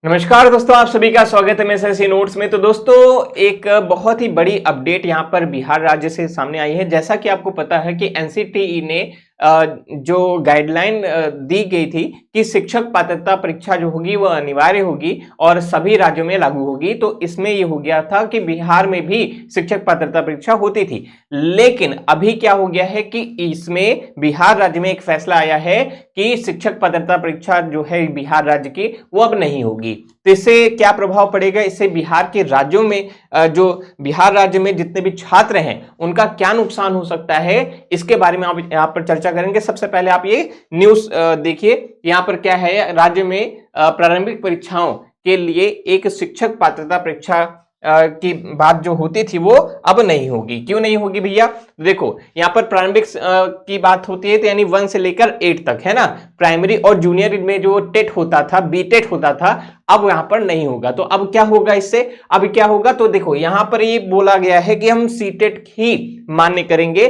नमस्कार दोस्तों, आप सभी का स्वागत है एमएसएससी नोट्स में। तो दोस्तों, एक बहुत ही बड़ी अपडेट यहाँ पर बिहार राज्य से सामने आई है। जैसा कि आपको पता है कि एनसीटीई ने जो गाइडलाइन दी गई थी कि शिक्षक पात्रता परीक्षा जो होगी वह अनिवार्य होगी और सभी राज्यों में लागू होगी, तो इसमें ये हो गया था कि बिहार में भी शिक्षक पात्रता परीक्षा होती थी। लेकिन अभी क्या हो गया है कि इसमें बिहार राज्य में एक फैसला आया है कि शिक्षक पात्रता परीक्षा जो है बिहार राज्य की वो अब नहीं होगी। तो इससे क्या प्रभाव पड़ेगा, इससे बिहार के राज्यों में जो बिहार राज्य में जितने भी छात्र हैं उनका क्या नुकसान हो सकता है, इसके बारे में आप यहाँ पर चर्चा करेंगे। सबसे पहले आप ये न्यूज देखिए, यहाँ पर क्या है, राज्य में प्रारंभिक परीक्षाओं के लिए एक शिक्षक पात्रता परीक्षा की बात जो होती थी वो अब नहीं होगी। क्यों नहीं होगी भैया? देखो, यहाँ पर प्रारंभिक की बात होती है तो यानी 1 से लेकर 8 तक, है ना। प्राइमरी और जूनियर में जो टेट होता था, बी टेट होता था, अब यहाँ पर नहीं होगा। तो अब क्या होगा इससे? अब क्या होगा, तो देखो यहाँ पर ये बोला गया है कि हम सीटेट ही मान्य करेंगे,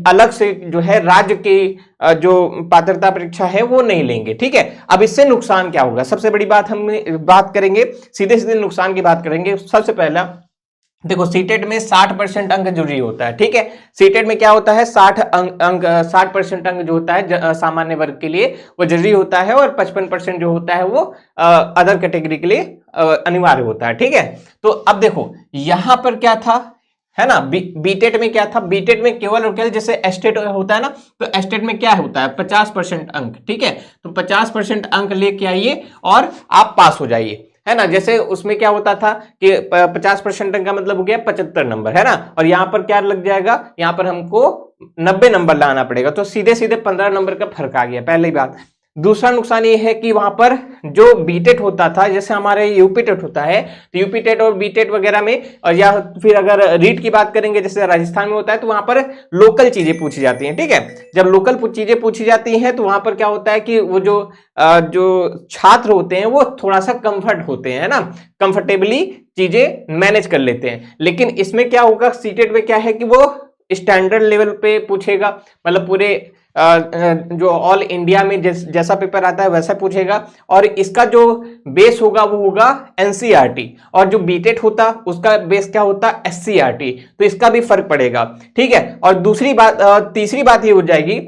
अलग से जो है राज्य की जो पात्रता परीक्षा है वो नहीं लेंगे। ठीक है, अब इससे नुकसान क्या होगा? सबसे बड़ी बात हम बात करेंगे, सीधे सीधे नुकसान की बात करेंगे। सबसे पहला देखो, सीटेट में 60% अंक जरूरी होता है। ठीक है, सीटेट में क्या होता है, 60% अंक जो होता है सामान्य वर्ग के लिए वो जरूरी होता है और 55% जो होता है वो अदर कैटेगरी के लिए अनिवार्य होता है। ठीक है, तो अब देखो यहां पर क्या था, है ना, बीटेट में क्या था, बीटेट में केवल और केवल जैसे एस्टेट होता है ना, तो एस्टेट में क्या होता है, 50% अंक। ठीक है, तो 50% अंक लेके आइए और आप पास हो जाइए, है ना। जैसे उसमें क्या होता था कि 50% अंक का मतलब हो गया 75 नंबर, है ना, और यहां पर क्या लग जाएगा, यहां पर हमको 90 नंबर लाना पड़ेगा, तो सीधे सीधे 15 नंबर का फर्क आ गया, पहली बात। दूसरा नुकसान ये है कि वहां पर जो बीटेट होता था, जैसे हमारे यूपी टेट होता है, तो यूपी टेट और बीटेट वगैरह में, या फिर अगर रीट की बात करेंगे जैसे राजस्थान में होता है, तो वहां पर लोकल चीजें पूछी जाती हैं। ठीक है, जब लोकल चीजें पूछी जाती हैं तो वहां पर क्या होता है कि वो जो छात्र होते हैं वो थोड़ा सा कंफर्ट होते हैं, है ना, कंफर्टेबली चीजें मैनेज कर लेते हैं। लेकिन इसमें क्या होगा, सीटेट में क्या है कि वो स्टैंडर्ड लेवल पे पूछेगा, मतलब पूरे जो ऑल इंडिया में जैसा पेपर आता है वैसा पूछेगा, और इसका जो बेस होगा वो होगा एनसीईआरटी, और जो बीटेट होता उसका बेस क्या होता एससीईआरटी, तो इसका भी फर्क पड़ेगा। ठीक है, और दूसरी बात, तीसरी बात ये हो जाएगी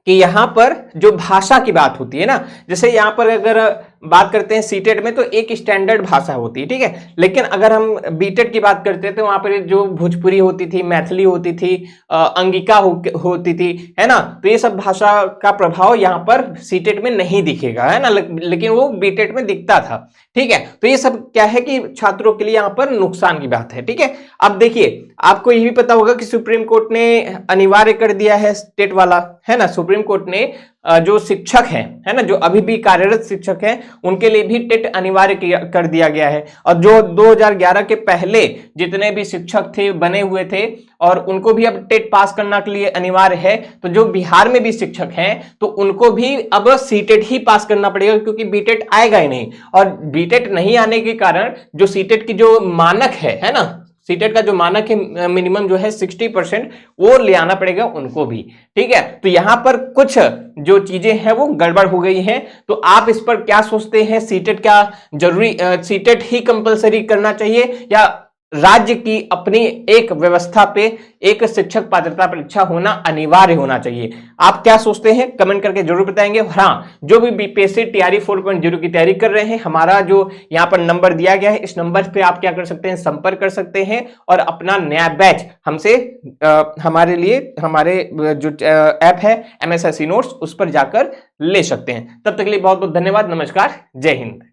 कि यहां पर जो भाषा की बात होती है ना, जैसे यहां पर अगर बात करते हैं सीटेट में तो एक स्टैंडर्ड भाषा होती है। ठीक है, लेकिन अगर हम बीटेट की बात करते हैं तो वहां पर जो भोजपुरी होती थी, मैथिली होती थी, अंगिका होती थी, है ना, तो ये सब भाषा का प्रभाव यहाँ पर सीटेट में नहीं दिखेगा, है ना, लेकिन वो बीटेट में दिखता था। ठीक है, तो ये सब क्या है कि छात्रों के लिए यहाँ पर नुकसान की बात है। ठीक है, अब देखिए, आपको ये भी पता होगा कि सुप्रीम कोर्ट ने अनिवार्य कर दिया है टेट वाला, है ना। सुप्रीम कोर्ट ने जो शिक्षक हैं, है ना, जो अभी भी कार्यरत शिक्षक हैं, उनके लिए भी टेट अनिवार्य कर दिया गया है। और जो 2011 के पहले जितने भी शिक्षक थे बने हुए थे और उनको भी अब टेट पास करने के लिए अनिवार्य है, तो जो बिहार में भी शिक्षक हैं तो उनको भी अब सीटेट ही पास करना पड़ेगा, क्योंकि बीटेट आएगा ही नहीं। और बीटेट नहीं आने के कारण जो सीटेट की जो मानक है ना, सीटेट का जो मानक है मिनिमम जो है 60%, वो ले आना पड़ेगा उनको भी। ठीक है, तो यहां पर कुछ जो चीजें हैं वो गड़बड़ हो गई हैं। तो आप इस पर क्या सोचते हैं? सीटेट क्या जरूरी, सीटेट ही कंपलसरी करना चाहिए या राज्य की अपनी एक व्यवस्था पे एक शिक्षक पात्रता परीक्षा होना अनिवार्य होना चाहिए? आप क्या सोचते हैं कमेंट करके जरूर बताएंगे। हाँ, जो भी बीपीएससी टीआरई 4.0 की तैयारी कर रहे हैं, हमारा जो यहाँ पर नंबर दिया गया है, इस नंबर पे आप क्या कर सकते हैं, संपर्क कर सकते हैं और अपना नया बैच हमसे हमारे लिए हमारे जो ऐप है एमएसएससी नोट्स उस पर जाकर ले सकते हैं। तब तक के लिए बहुत बहुत धन्यवाद। नमस्कार, जय हिंद।